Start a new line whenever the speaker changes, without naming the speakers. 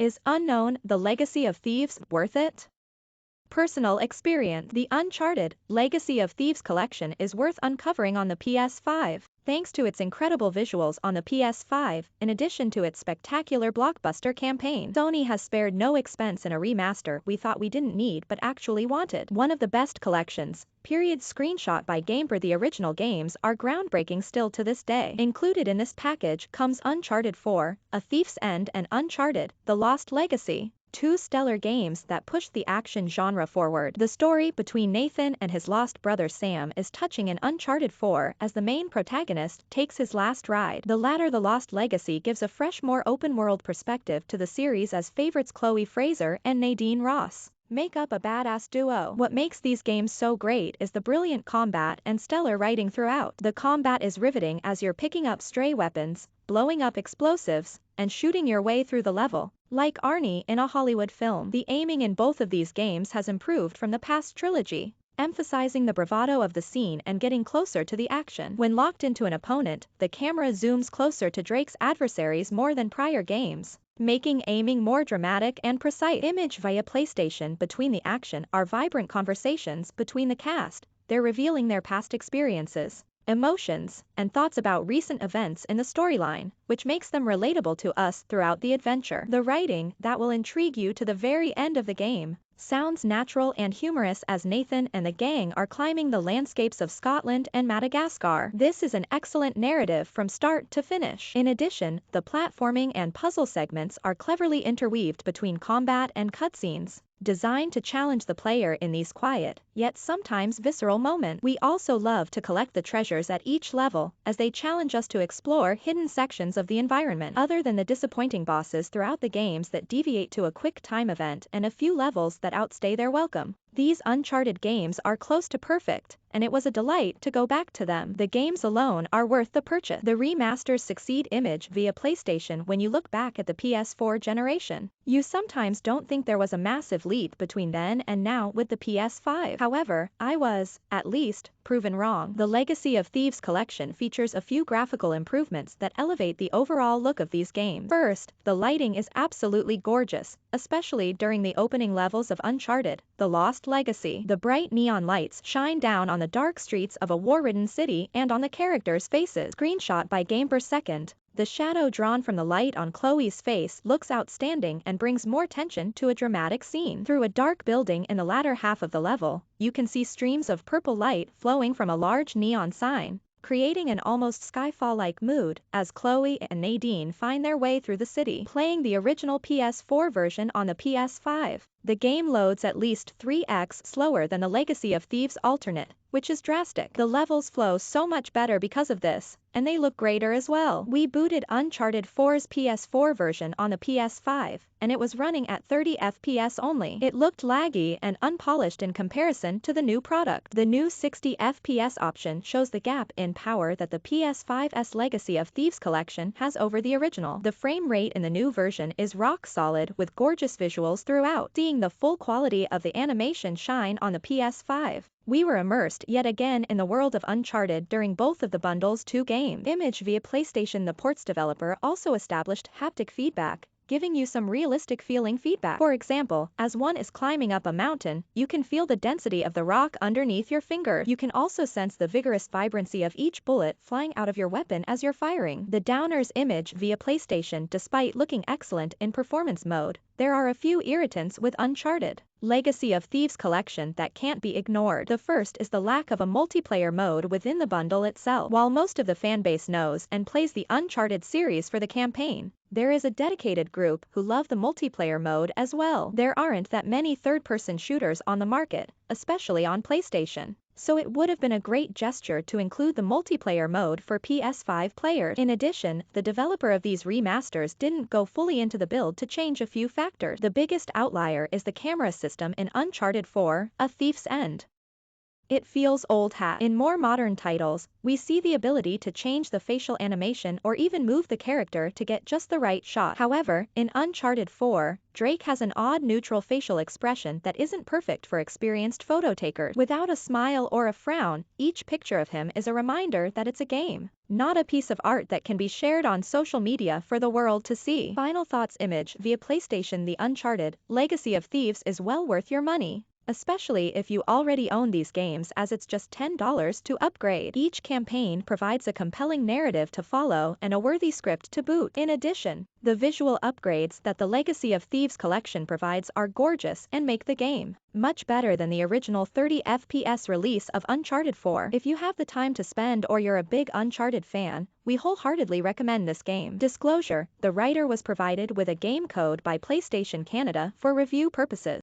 Is unknown, The Legacy of Thieves worth it? Personal experience. The Uncharted, Legacy of Thieves Collection is worth uncovering on the PS5. Thanks to its incredible visuals on the PS5, in addition to its spectacular blockbuster campaign, Sony has spared no expense in a remaster we thought we didn't need but actually wanted. One of the best collections, period. Screenshot by Gamepur. The original games are groundbreaking still to this day. Included in this package comes Uncharted 4, A Thief's End and Uncharted, The Lost Legacy. Two stellar games that pushed the action genre forward. The story between Nathan and his lost brother Sam is touching in Uncharted 4 as the main protagonist takes his last ride. The latter, The Lost Legacy, gives a fresh, more open-world perspective to the series as favorites Chloe Frazer and Nadine make up a badass duo. What makes these games so great is the brilliant combat and stellar writing throughout. The combat is riveting as you're picking up stray weapons, blowing up explosives, and shooting your way through the level. Like Arnie in a Hollywood film, the aiming in both of these games has improved from the past trilogy, emphasizing the bravado of the scene and getting closer to the action. When locked into an opponent, the camera zooms closer to Drake's adversaries more than prior games, making aiming more dramatic and precise. Image via PlayStation. Between the action are vibrant conversations between the cast. They're revealing their past experiences, emotions, and thoughts about recent events in the storyline, which makes them relatable to us throughout the adventure. The writing, that will intrigue you to the very end of the game, sounds natural and humorous as Nathan and the gang are climbing the landscapes of Scotland and Madagascar. This is an excellent narrative from start to finish. In addition, the platforming and puzzle segments are cleverly interweaved between combat and cutscenes, designed to challenge the player in these quiet, yet sometimes visceral moments. We also love to collect the treasures at each level, as they challenge us to explore hidden sections of the environment. Other than the disappointing bosses throughout the games that deviate to a quick time event and a few levels that outstay their welcome, these Uncharted games are close to perfect, and it was a delight to go back to them. The games alone are worth the purchase. The remasters succeed image via PlayStation. When you look back at the PS4 generation, you sometimes don't think there was a massive leap between then and now with the PS5. However, I was, at least, proven wrong. The Legacy of Thieves Collection features a few graphical improvements that elevate the overall look of these games. First, the lighting is absolutely gorgeous, especially during the opening levels of Uncharted, The Lost Legacy. The bright neon lights shine down on the dark streets of a war-ridden city and on the characters' faces. Screenshot by Gamepur Second. The shadow drawn from the light on Chloe's face looks outstanding and brings more tension to a dramatic scene. Through a dark building in the latter half of the level, you can see streams of purple light flowing from a large neon sign, creating an almost Skyfall-like mood as Chloe and Nadine find their way through the city. Playing the original PS4 version on the PS5, the game loads at least 3x slower than the Legacy of Thieves alternate, which is drastic. The levels flow so much better because of this, and they look greater as well. We booted Uncharted 4's PS4 version on the PS5, and it was running at 30 FPS only. It looked laggy and unpolished in comparison to the new product. The new 60 FPS option shows the gap in power that the PS5's Legacy of Thieves Collection has over the original. The frame rate in the new version is rock solid with gorgeous visuals throughout. Seeing the full quality of the animation shine on the PS5, we were immersed yet again in the world of Uncharted during both of the bundle's two games. Image via PlayStation. The port's developer also established haptic feedback, giving you some realistic feeling feedback. For example, as one is climbing up a mountain, you can feel the density of the rock underneath your finger. You can also sense the vigorous vibrancy of each bullet flying out of your weapon as you're firing. The Downers image via PlayStation. Despite looking excellent in performance mode, there are a few irritants with Uncharted Legacy of Thieves Collection that can't be ignored. The first is the lack of a multiplayer mode within the bundle itself. While most of the fanbase knows and plays the Uncharted series for the campaign, there is a dedicated group who love the multiplayer mode as well. There aren't that many third-person shooters on the market, especially on PlayStation, so it would have been a great gesture to include the multiplayer mode for PS5 players. In addition, the developer of these remasters didn't go fully into the build to change a few factors. The biggest outlier is the camera system in Uncharted 4, A Thief's End. It feels old hat. In more modern titles, we see the ability to change the facial animation or even move the character to get just the right shot. However, in Uncharted 4, Drake has an odd neutral facial expression that isn't perfect for experienced photo takers. Without a smile or a frown, each picture of him is a reminder that it's a game, not a piece of art that can be shared on social media for the world to see. Final thoughts. Image via PlayStation. The Uncharted Legacy of Thieves is well worth your money, especially if you already own these games, as it's just $10 to upgrade. Each campaign provides a compelling narrative to follow and a worthy script to boot. In addition, the visual upgrades that the Legacy of Thieves Collection provides are gorgeous and make the game much better than the original 30 FPS release of Uncharted 4. If you have the time to spend or you're a big Uncharted fan, we wholeheartedly recommend this game. Disclosure: the writer was provided with a game code by PlayStation Canada for review purposes.